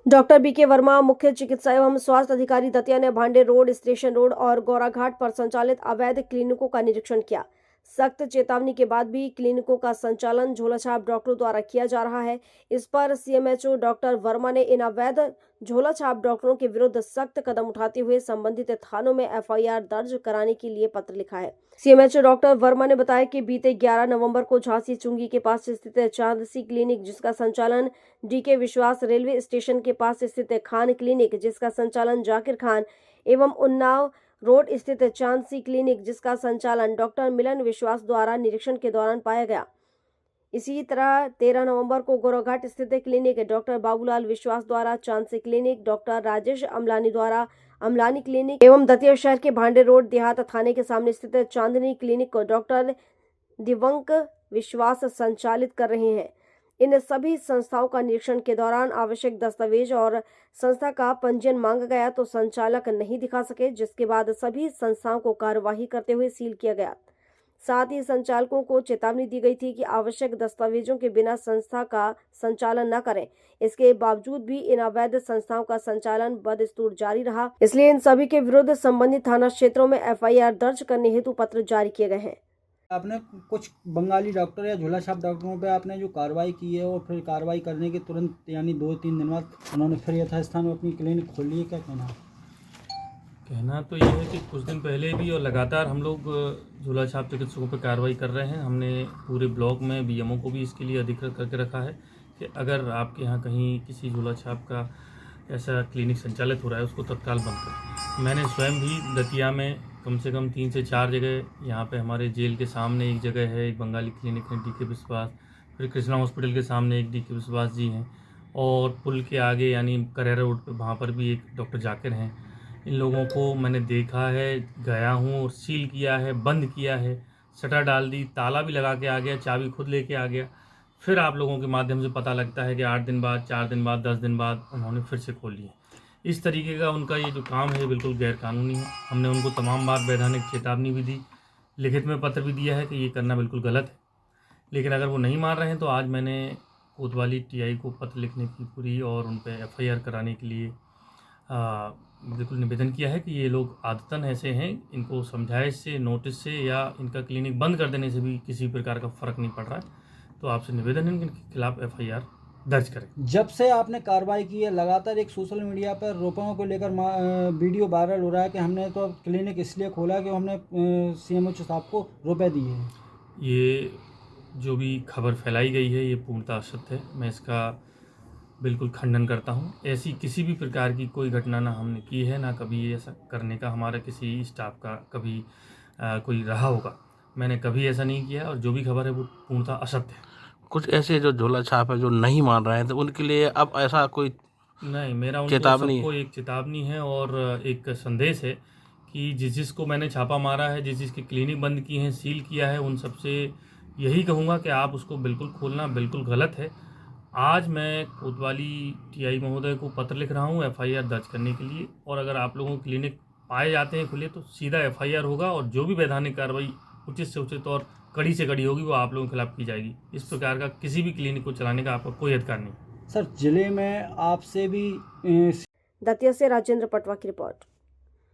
Doctor BK Verma, मुख्य चिकित्सा एवं स्वास्थ्य अधिकारी दतिया ने भांडे रोड, स्टेशन रोड और गौराघाट पर संचालित अवैध क्लिनिकों का निरीक्षण किया। सख्त चेतावनी के बाद भी क्लिनिकों का संचालन झोलाछाप डॉक्टरों द्वारा किया जा रहा है। इस पर सीएमएचओ डॉक्टर वर्मा ने इन अवैध झोलाछाप डॉक्टरों के विरुद्ध सख्त कदम उठाते हुए संबंधित थानों में एफआईआर दर्ज कराने के लिए पत्र लिखा है। सीएमएचओ डॉक्टर वर्मा ने बताया कि बीते 11 नवंबर को झांसी चुंगी के पास स्थित चांदसी क्लिनिक, जिसका संचालन डीके विश्वास, रेलवे स्टेशन के पास स्थित खान क्लिनिक, जिसका संचालन जाकिर खान, एवं उन्नाव रोड स्थित चांदसी क्लिनिक, जिसका संचालन डॉक्टर मिलन विश्वास द्वारा निरीक्षण के दौरान पाया गया। इसी तरह 13 नवंबर को गोराघाट स्थित क्लिनिक डॉक्टर बाबूलाल विश्वास द्वारा चांदसी क्लिनिक, डॉक्टर राजेश अमलानी द्वारा अमलानी क्लिनिक एवं दतिया शहर के भांडे रोड देहात थाने के सामने स्थित चांदनी क्लिनिक को डॉक्टर दिवंक विश्वास संचालित कर रहे हैं। इन सभी संस्थाओं का निरीक्षण के दौरान आवश्यक दस्तावेज और संस्था का पंजीयन मांगा गया तो संचालक नहीं दिखा सके, जिसके बाद सभी संस्थाओं को कार्यवाही करते हुए सील किया गया। साथ ही संचालकों को चेतावनी दी गई थी कि आवश्यक दस्तावेजों के बिना संस्था का संचालन न करें। इसके बावजूद भी इन अवैध संस्थाओं का संचालन बदस्तूर जारी रहा, इसलिए इन सभी के विरुद्ध संबंधित थाना क्षेत्रों में एफआईआर दर्ज करने हेतु पत्र जारी किए गए हैं। आपने कुछ बंगाली डॉक्टर या झोलाछाप डॉक्टरों पे आपने जो कार्रवाई की है और फिर कार्रवाई करने के तुरंत यानी 2-3 दिन बाद उन्होंने फिर यथास्थान में अपनी क्लिनिक खोल ली है, क्या कहना तो ये है कि कुछ दिन पहले भी और लगातार हम लोग झोलाछाप चिकित्सकों पर कार्रवाई कर रहे हैं। हमने पूरे ब्लॉक में बीएमओ को भी इसके लिए अधिकृत करके रखा है कि अगर आपके यहाँ कहीं किसी झोलाछाप का ऐसा क्लिनिक संचालित हो रहा है उसको तत्काल बंद करें। मैंने स्वयं भी दतिया में कम से कम 3 से 4 जगह, यहाँ पे हमारे जेल के सामने एक जगह है, एक बंगाली क्लिनिक है डीके विश्वास, फिर कृष्णा हॉस्पिटल के सामने एक डीके विश्वास जी हैं, और पुल के आगे यानी करेरा रोड पे वहाँ पर भी एक डॉक्टर जाकिर हैं। इन लोगों को मैंने देखा है, गया हूँ और सील किया है, बंद किया है, शटर डाल दी, ताला भी लगा के आ गया, चाबी खुद लेके आ गया। फिर आप लोगों के माध्यम से पता लगता है कि 8 दिन बाद, 4 दिन बाद, 10 दिन बाद उन्होंने फिर से खोल लिया। इस तरीके का उनका ये जो काम है बिल्कुल गैरकानूनी है। हमने उनको तमाम बार वैधानिक चेतावनी भी दी, लिखित में पत्र भी दिया है कि ये करना बिल्कुल गलत है, लेकिन अगर वो नहीं मान रहे हैं तो आज मैंने कोतवाली टीआई को पत्र लिखने की पूरी और उन पर एफआईआर कराने के लिए बिल्कुल निवेदन किया है कि ये लोग आदतन ऐसे हैं, इनको समझाइश से, नोटिस से या इनका क्लिनिक बंद कर देने से भी किसी प्रकार का फ़र्क नहीं पड़ रहा है। तो आपसे निवेदन है इनके खिलाफ एफआईआर दर्ज करें। जब से आपने कार्रवाई की है लगातार एक सोशल मीडिया पर रोपड़ों को लेकर वीडियो वायरल हो रहा है कि हमने तो क्लिनिक इसलिए खोला कि हमने सीएमएचओ साहब को रुपए दिए हैं। ये जो भी खबर फैलाई गई है ये पूर्णतः असत्य है। मैं इसका बिल्कुल खंडन करता हूँ। ऐसी किसी भी प्रकार की कोई घटना ना हमने की है, ना कभी ऐसा करने का हमारा किसी स्टाफ का कभी कोई रहा होगा। मैंने कभी ऐसा नहीं किया और जो भी खबर है वो पूर्णतः असत्य है। कुछ ऐसे जो झोलाछाप है जो नहीं मान रहे हैं तो उनके लिए अब ऐसा कोई नहीं, मेरा उनको सबको एक चेतावनी है और एक संदेश है कि जिसको मैंने छापा मारा है, जिसकी क्लिनिक बंद की है, सील किया है, उन सबसे यही कहूँगा कि आप उसको बिल्कुल खोलना बिल्कुल गलत है। आज मैं कोतवाली टीआई महोदय को पत्र लिख रहा हूँ एफआईआर दर्ज करने के लिए, और अगर आप लोगों के क्लिनिक पाए जाते हैं खुले तो सीधा एफआईआर होगा और जो भी वैधानिक कार्रवाई उचित से उचित और कड़ी से कड़ी होगी वो आप लोगों के खिलाफ की जाएगी। इस प्रकार का किसी भी क्लिनिक को चलाने का आपका कोई अधिकार नहीं। सर, जिले में आपसे भी दतिया से राजेंद्र पटवा की रिपोर्ट।